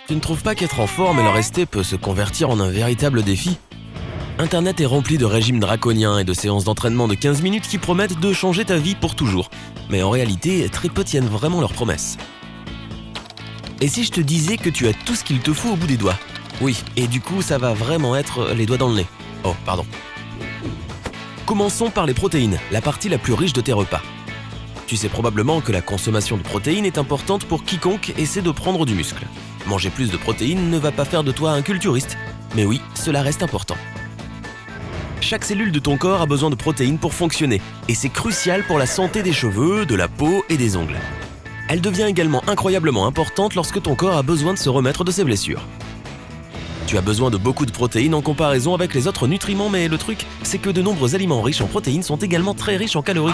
Tu ne trouves pas qu'être en forme et le rester peut se convertir en un véritable défi ? Internet est rempli de régimes draconiens et de séances d'entraînement de 15 minutes qui promettent de changer ta vie pour toujours. Mais en réalité, très peu tiennent vraiment leurs promesses. Et si je te disais que tu as tout ce qu'il te faut au bout des doigts ? Oui, et du coup, ça va vraiment être les doigts dans le nez. Oh, pardon. Commençons par les protéines, la partie la plus riche de tes repas. Tu sais probablement que la consommation de protéines est importante pour quiconque essaie de prendre du muscle. Manger plus de protéines ne va pas faire de toi un culturiste, mais oui, cela reste important. Chaque cellule de ton corps a besoin de protéines pour fonctionner, et c'est crucial pour la santé des cheveux, de la peau et des ongles. Elle devient également incroyablement importante lorsque ton corps a besoin de se remettre de ses blessures. Tu as besoin de beaucoup de protéines en comparaison avec les autres nutriments, mais le truc, c'est que de nombreux aliments riches en protéines sont également très riches en calories.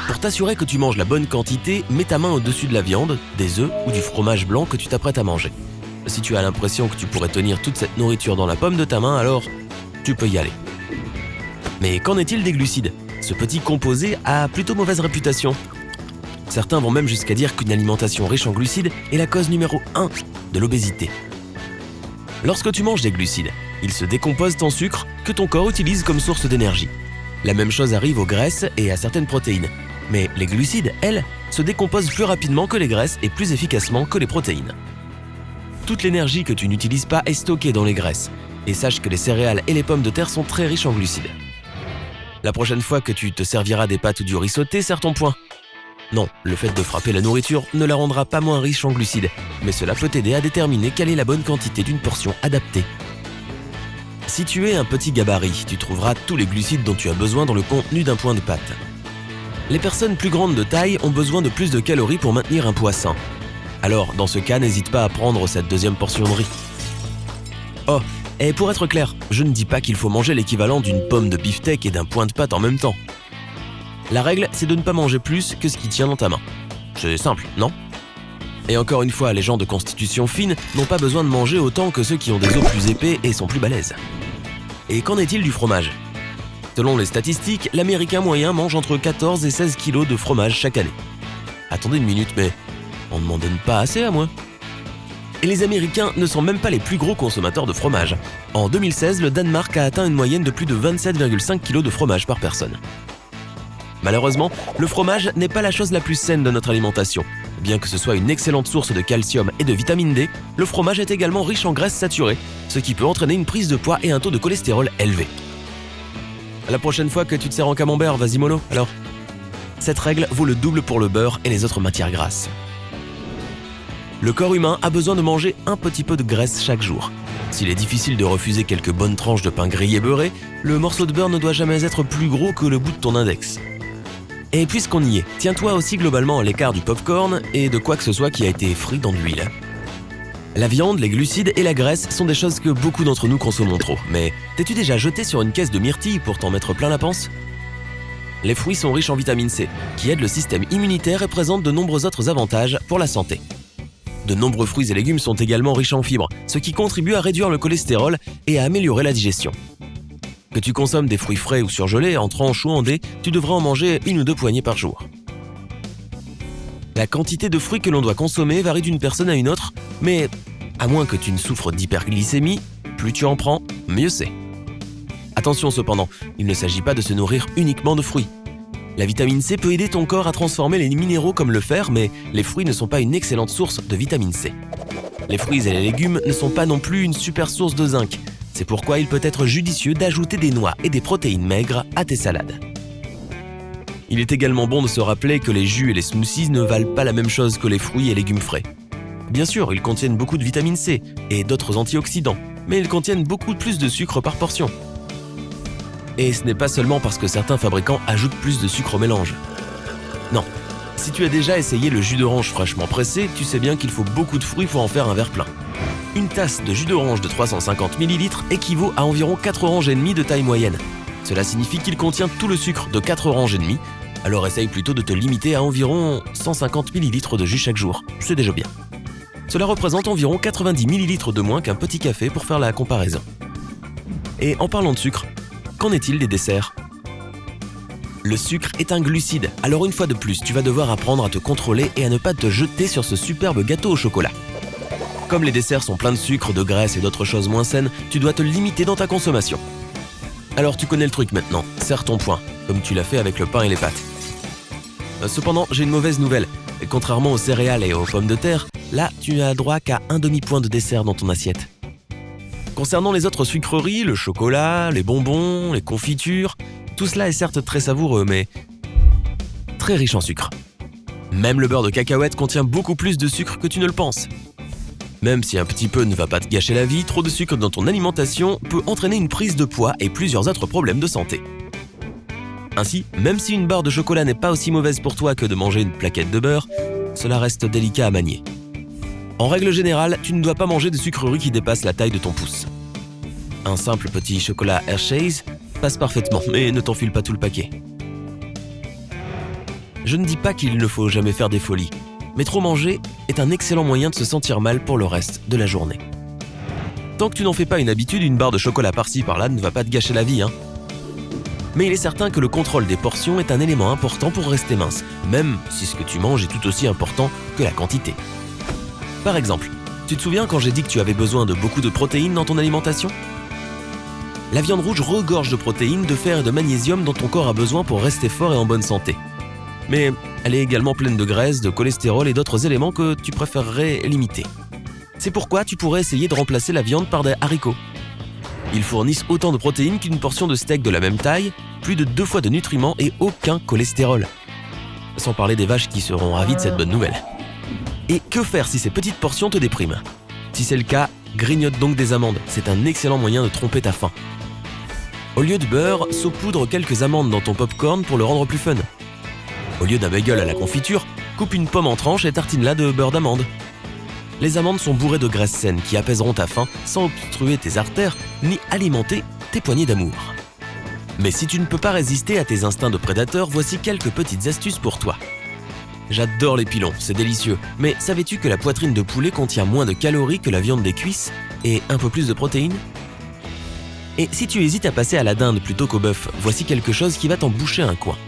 Pour t'assurer que tu manges la bonne quantité, mets ta main au-dessus de la viande, des œufs ou du fromage blanc que tu t'apprêtes à manger. Si tu as l'impression que tu pourrais tenir toute cette nourriture dans la paume de ta main, alors tu peux y aller. Mais qu'en est-il des glucides ? Ce petit composé a plutôt mauvaise réputation. Certains vont même jusqu'à dire qu'une alimentation riche en glucides est la cause numéro 1 de l'obésité. Lorsque tu manges des glucides, ils se décomposent en sucre que ton corps utilise comme source d'énergie. La même chose arrive aux graisses et à certaines protéines. Mais les glucides, elles, se décomposent plus rapidement que les graisses et plus efficacement que les protéines. Toute l'énergie que tu n'utilises pas est stockée dans les graisses. Et sache que les céréales et les pommes de terre sont très riches en glucides. La prochaine fois que tu te serviras des pâtes ou du riz sauté, serre ton poing. Non, le fait de frapper la nourriture ne la rendra pas moins riche en glucides, mais cela peut t'aider à déterminer quelle est la bonne quantité d'une portion adaptée. Si tu es un petit gabarit, tu trouveras tous les glucides dont tu as besoin dans le contenu d'un point de pâte. Les personnes plus grandes de taille ont besoin de plus de calories pour maintenir un poids sain. Alors, dans ce cas, n'hésite pas à prendre cette deuxième portion de riz. Oh, et pour être clair, je ne dis pas qu'il faut manger l'équivalent d'une pomme de beefsteak et d'un point de pâte en même temps. La règle, c'est de ne pas manger plus que ce qui tient dans ta main. C'est simple, non ? Et encore une fois, les gens de constitution fine n'ont pas besoin de manger autant que ceux qui ont des os plus épais et sont plus balèzes. Et qu'en est-il du fromage ? Selon les statistiques, l'Américain moyen mange entre 14 et 16 kilos de fromage chaque année. Attendez une minute, mais on ne m'en donne pas assez à moi. Et les Américains ne sont même pas les plus gros consommateurs de fromage. En 2016, le Danemark a atteint une moyenne de plus de 27,5 kg de fromage par personne. Malheureusement, le fromage n'est pas la chose la plus saine de notre alimentation. Bien que ce soit une excellente source de calcium et de vitamine D, le fromage est également riche en graisses saturées, ce qui peut entraîner une prise de poids et un taux de cholestérol élevé. La prochaine fois que tu te sers en camembert, vas-y mollo, alors. Cette règle vaut le double pour le beurre et les autres matières grasses. Le corps humain a besoin de manger un petit peu de graisse chaque jour. S'il est difficile de refuser quelques bonnes tranches de pain grillé beurré, le morceau de beurre ne doit jamais être plus gros que le bout de ton index. Et puisqu'on y est, tiens-toi aussi globalement à l'écart du popcorn et de quoi que ce soit qui a été frit dans de l'huile. La viande, les glucides et la graisse sont des choses que beaucoup d'entre nous consommons trop. Mais t'es-tu déjà jeté sur une caisse de myrtilles pour t'en mettre plein la panse ? Les fruits sont riches en vitamine C, qui aident le système immunitaire et présentent de nombreux autres avantages pour la santé. De nombreux fruits et légumes sont également riches en fibres, ce qui contribue à réduire le cholestérol et à améliorer la digestion. Que tu consommes des fruits frais ou surgelés, en tranches ou en dés, tu devrais en manger 1 ou 2 poignées par jour. La quantité de fruits que l'on doit consommer varie d'une personne à une autre, mais à moins que tu ne souffres d'hyperglycémie, plus tu en prends, mieux c'est. Attention cependant, il ne s'agit pas de se nourrir uniquement de fruits. La vitamine C peut aider ton corps à transformer les minéraux comme le fer, mais les fruits ne sont pas une excellente source de vitamine C. Les fruits et les légumes ne sont pas non plus une super source de zinc. C'est pourquoi il peut être judicieux d'ajouter des noix et des protéines maigres à tes salades. Il est également bon de se rappeler que les jus et les smoothies ne valent pas la même chose que les fruits et légumes frais. Bien sûr, ils contiennent beaucoup de vitamine C et d'autres antioxydants, mais ils contiennent beaucoup plus de sucre par portion. Et ce n'est pas seulement parce que certains fabricants ajoutent plus de sucre au mélange. Non, si tu as déjà essayé le jus d'orange fraîchement pressé, tu sais bien qu'il faut beaucoup de fruits pour en faire un verre plein. Une tasse de jus d'orange de 350 ml équivaut à environ 4 oranges et demie de taille moyenne. Cela signifie qu'il contient tout le sucre de 4 oranges et demie, alors essaye plutôt de te limiter à environ 150 ml de jus chaque jour, c'est déjà bien. Cela représente environ 90 ml de moins qu'un petit café pour faire la comparaison. Et en parlant de sucre, qu'en est-il des desserts ? Le sucre est un glucide, alors une fois de plus, tu vas devoir apprendre à te contrôler et à ne pas te jeter sur ce superbe gâteau au chocolat. Comme les desserts sont pleins de sucre, de graisse et d'autres choses moins saines, tu dois te limiter dans ta consommation. Alors tu connais le truc maintenant, serre ton poing, comme tu l'as fait avec le pain et les pâtes. Cependant, j'ai une mauvaise nouvelle. Contrairement aux céréales et aux pommes de terre, là, tu n'as droit qu'à un demi-point de dessert dans ton assiette. Concernant les autres sucreries, le chocolat, les bonbons, les confitures, tout cela est certes très savoureux, mais très riche en sucre. Même le beurre de cacahuète contient beaucoup plus de sucre que tu ne le penses. Même si un petit peu ne va pas te gâcher la vie, trop de sucre dans ton alimentation peut entraîner une prise de poids et plusieurs autres problèmes de santé. Ainsi, même si une barre de chocolat n'est pas aussi mauvaise pour toi que de manger une plaquette de beurre, cela reste délicat à manier. En règle générale, tu ne dois pas manger de sucreries qui dépassent la taille de ton pouce. Un simple petit chocolat Hershey's passe parfaitement, mais ne t'enfile pas tout le paquet. Je ne dis pas qu'il ne faut jamais faire des folies, mais trop manger est un excellent moyen de se sentir mal pour le reste de la journée. Tant que tu n'en fais pas une habitude, une barre de chocolat par-ci par-là ne va pas te gâcher la vie, hein. Mais il est certain que le contrôle des portions est un élément important pour rester mince, même si ce que tu manges est tout aussi important que la quantité. Par exemple, tu te souviens quand j'ai dit que tu avais besoin de beaucoup de protéines dans ton alimentation ? La viande rouge regorge de protéines, de fer et de magnésium dont ton corps a besoin pour rester fort et en bonne santé. Mais elle est également pleine de graisse, de cholestérol et d'autres éléments que tu préférerais limiter. C'est pourquoi tu pourrais essayer de remplacer la viande par des haricots. Ils fournissent autant de protéines qu'une portion de steak de la même taille, plus de 2 fois de nutriments et aucun cholestérol. Sans parler des vaches qui seront ravies de cette bonne nouvelle. Et que faire si ces petites portions te dépriment ? Si c'est le cas, grignote donc des amandes, c'est un excellent moyen de tromper ta faim. Au lieu du beurre, saupoudre quelques amandes dans ton popcorn pour le rendre plus fun. Au lieu d'un bagel à la confiture, coupe une pomme en tranches et tartine-la de beurre d'amande. Les amandes sont bourrées de graisses saines qui apaiseront ta faim sans obstruer tes artères ni alimenter tes poignées d'amour. Mais si tu ne peux pas résister à tes instincts de prédateur, voici quelques petites astuces pour toi. J'adore les pilons, c'est délicieux, mais savais-tu que la poitrine de poulet contient moins de calories que la viande des cuisses et un peu plus de protéines ? Et si tu hésites à passer à la dinde plutôt qu'au bœuf, voici quelque chose qui va t'en boucher un coin.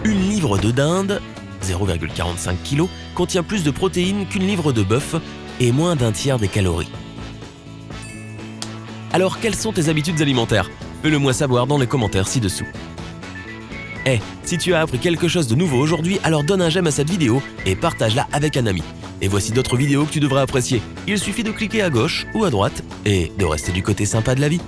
Une livre de dinde, 0,45 kg, contient plus de protéines qu'une livre de bœuf et moins d'un tiers des calories. Alors, quelles sont tes habitudes alimentaires ? Fais-le moi savoir dans les commentaires ci-dessous. Si tu as appris quelque chose de nouveau aujourd'hui, alors donne un j'aime à cette vidéo et partage-la avec un ami. Et voici d'autres vidéos que tu devrais apprécier. Il suffit de cliquer à gauche ou à droite et de rester du côté sympa de la vie.